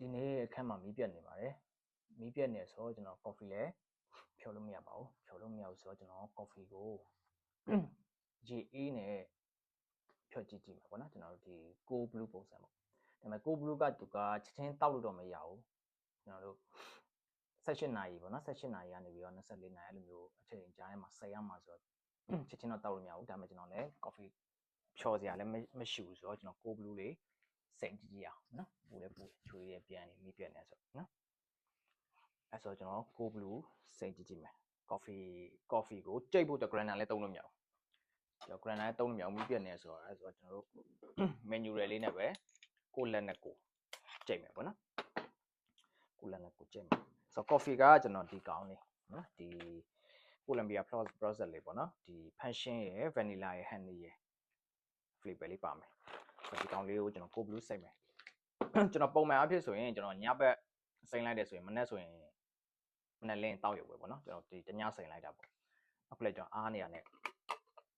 ဒီနေ့အခန်းမှာမီးပြတ်နေပါတယ်မီးပြတ်နေဆိုတော့ကျွန်တော် coffee လဲဖြော်လို့မရပါဘူးဖြော်လို့မရဘူးဆိုတော့ကျွန်တော် coffee ကိုရေအေးနဲ့ဖြော်ကြည့်မှာပေါ့နော်ကျွန်တော်တို့ဒီ cold brew ပုံစံပေါ့ဒါပေမဲ့ cold brew ကသူကချက်ချင်းတောက်လို့တော့မရဘူးကျွန်တော်တို့18နာရီပေါ့နော်18နာရီကနေပြီးတော့24နာရီအဲ့လိုမျိုးအချိန်ကြားထဲမှာဆက်ရမှာဆိုတော့ချက်ချင်းတော့တောက်လို့မရဘူးဒါပေမဲ့ကျွန်တော်လည်း coffee ဖြော်စရာလည်းမရှိဘူးဆိုတော့ကျွန်တော် cold brew လေးစိတ်ကြည့်အောင်နော်ပူလည်းပူချွေးရပြန်နေမိပြက်နေဆိုနော်အဲ့ဆိုကျွန်တော် cold brew စိတ်ကြည့်မယ် coffee ကိုကြိတ်ဖို့တော့ grinder လည်းသုံးလို့မရဘူးကျွန်တော် grinder လည်းသုံးလို့မရဘူးမိပြက်နေဆိုတော့အဲ့ဆိုကျွန်တော်တို့ manual လေးနဲ့ပဲကိုလက်နဲ့ကိုကြိတ်မယ်ပေါ့နော်ကိုလက်နဲ့ကိုကြိတ်မယ်ဆိုတော့ coffee ကကျွန်တော်ဒီကောင်းလေးနော်ဒီ Columbia process လေးပေါ့နော်ဒီ passion ရယ် vanilla ရယ် honey ရယ် flavor လေးပါမယ်ဆိုတော့ဒီကောင်းလေးကိုကျွန်တော် cold brew စိတ်မယ်ကျွန်တော်ပုံမှန်အဖြစ်ဆိုရင်ကျွန်တော်ညဘက်စိမ့်လိုက်တယ်ဆိုရင်မနေ့ဆိုရင်မနေ့လင်းတောက်ရုပ်ပဲပေါ့နော်ကျွန်တော်ဒီတညစိမ့်လိုက်တာပေါ့အခုလည်းကျွန်တော်အားနေရတဲ့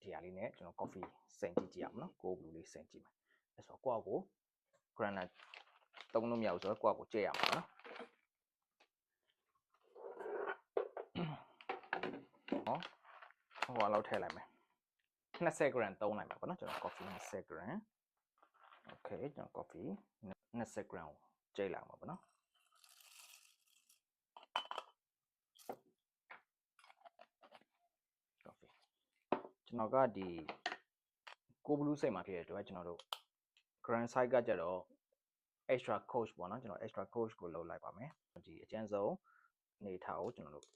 ဒီဟာလေးနဲ့ကျွန်တော် coffee စိမ့်ကြည့်အောင်နော် cold brew လေးစိမ့်ကြည့်မယ်အဲ့ဆိုကိုယ့်အကို grinder သုံးလို့မရဘူးဆိုတော့ကိုယ့်အကိုကြည့်ရမှာနော်ဟောလောက်ထည့်လိုက်မယ်20 gram သုံးလိုက်မယ်ပေါ့နော်ကျွန်တော် coffee 20 gram okay ကျွန်တော် coffee 20 gram ကိုကြိတ်လိုက်မှာပေါ့နော်ကျွန်တော်ကဒီ cold brew စိတ်မှာဖြစ်တဲ့အတွက်ကျွန်တော်တို့ grand size ကကြတော့ extra coach ပေါ့နော်ကျွန်တော် extra coach ကိုလုပ်လိုက်ပါမယ်ဒီအကျဉ်းဆုံးအနေထားကိုကျွန်တော်တို့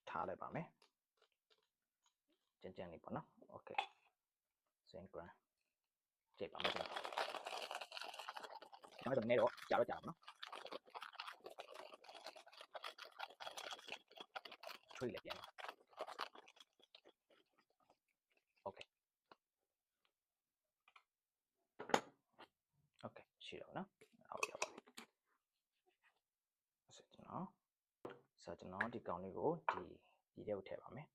ထားလိုက်ပါမယ်ကျန်လေးပေါ့နော် okay 10 gram ကြိတ်ပါမယ်ကျွန်တော်နေတော့ကြာပါနော်ချွေးလည်းပြန်okay ရှိတော့နော်အော်ရောက်ပါပြီဆိုကျွန်တော်ဒီကောင်လေးကိုဒီထဲကိုထည့်ပါမယ်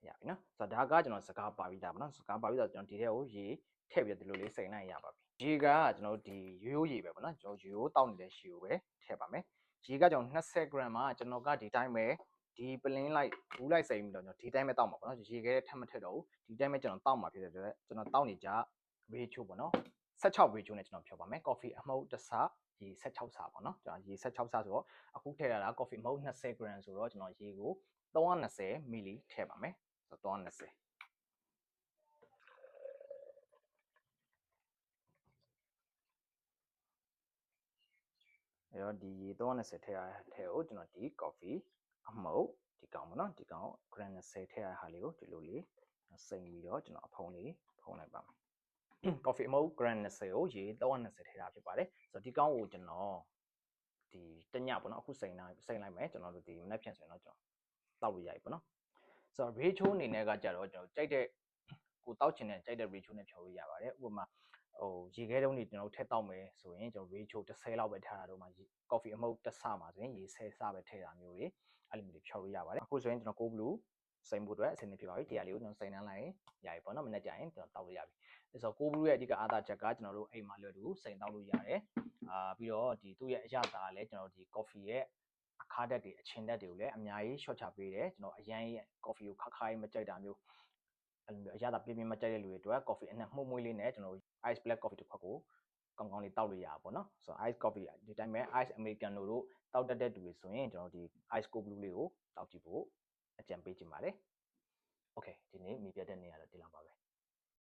ရပြီနော်ဆိုတော့ဒါကကျွန်တော်စကားပါပြီးသားပါနော်စကားပါပြီးတော့ကျွန်တော်ဒီထဲကိုရေထည့်ပြီးဒီလိုလေးစိမ့်လိုက်ရပါပြီရေကကျွန်တော်ဒီရိုးရေပဲပေါ့နော်ကျွန်တော်ရိုးတောက်နေတဲ့ရေကိုပဲထည့်ပါမယ်ရေကကျွန်တော်20 gram မှာကျွန်တော်ကဒီတိုင်းပဲဒီပလင်းလိုက်ဘူးလိုက်စိမ့်ပြီးတော့ကျွန်တော်ဒီတိုင်းပဲတောက်မှာပေါ့နော်ရေခဲထပ်မထည့်တော့ဘူးဒီတိုင်းပဲကျွန်တော်တောက်မှာဖြစ်တဲ့အတွက်ကျွန်တော်တောက်နေကြ ratio ပေါ့နော်16 ratio နဲ့ကျွန်တော်ဖြောပါမယ် coffee အမှုတ်တစ်ဆရေ16ဆပေါ့နော်ကျွန်တော်ရေ16ဆဆိုတော့အခုထည့်ရတာ coffee အမှုတ်20 gram ဆိုတော့ကျွန်တော်ရေကို320 ml ထည့်ပါမယ်ဆိုတော့320အဲ့တော့ဒီရေ320ထည့်ရတဲ့ထဲကိုကျွန်တော်ဒီ coffee အမှုတ်ဒီကောင်ပေါ့နော်ဒီကောင် gram 20ထည့်ရတဲ့ဟာလေးကိုဒီလိုလေးစိမ့်ပြီးတော့ကျွန်တော်အဖုံးလေးဖုံးလိုက်ပါမယ် coffee အမှုတ် gram 20ကိုရေ320ထည့်တာဖြစ်ပါတယ်ဆိုတော့ဒီကောင်ကိုကျွန်တော်ဒီတညပေါ့နော်အခုစိမ့်လိုက်မယ်ကျွန်တော်တို့ဒီမနေ့ဖြန်ဆိုရင်တော့ကျွန်တော်တောက်လို့ရပြီပေါ့နော်ဆိုတော့ ratio အနေနဲ့ကကြတော့ကျွန်တော်ကြိုက်တဲ့ကိုတောက်ချင်တဲ့ကြိုက်တဲ့ ratio နဲ့ဖြော်လို့ရပါတယ်ဥပမာရေခဲတုံးတွေကျွန်တော်ထည့်တောက်မယ်ဆိုရင်ကျွန်တော် ratio 10လောက်ပဲထားတာတော့မှ coffee အမှုတ်တစ်ဆမှာဆိုရင်ရေ10ဆပဲထည့်တာမျိုးတွေအဲ့လိုမျိုးဖြော်လို့ရပါတယ်အခုဆိုရင်ကျွန်တော် cold brew စိမ့်ဖို့အတွက်အဆင်သင့်ဖြစ်ပါပြီတရားလေးကိုကျွန်တော်စိမ့်နှမ်းလိုက်ရင်ရပြီပေါ့နော်မနေ့ကျရင်ကျွန်တော်တောက်လို့ရပြီအဲ့ဆို cold brew ရဲ့အဓိကအားသာချက်ကကျွန်တော်တို့အိမ်မှာလွယ်တူစိမ့်တောက်လို့ရတယ်ပြီးတော့ဒီသူ့ရဲ့အရသာကလည်းကျွန်တော်ဒီ coffee ရဲ့အခါဓာတ်တွေအချင်ဓာတ်တွေကိုလည်းအများကြီး short ချပေးတယ်ကျွန်တော်အရန်ရဲ့ coffee ကိုခါခါကြီးမကြိုက်တာမျိုးအဲ့လိုမျိုးအရသာပြင်းပြင်းမကြိုက်တဲ့လူတွေအတွက် coffee အနက်မှုတ်မွေးလေးနဲ့ကျွန်တော် ice black coffee တစ်ခွက်ကိုကောင်းကောင်းလေးတောက်လို့ရပါပေါ့နော်ဆိုတော့ ice coffee ဒီတိုင်းပဲ ice americano တို့တောက်တတ်တဲ့လူတွေဆိုရင်ကျွန်တော်ဒီ ice cold brew လေးကိုတောက်ကြည့်ဖို့အကြံပေးချင်ပါတယ် okay ဒီနေ့မိပြတဲ့နေ့ကတော့ဒီလောက်ပါပဲ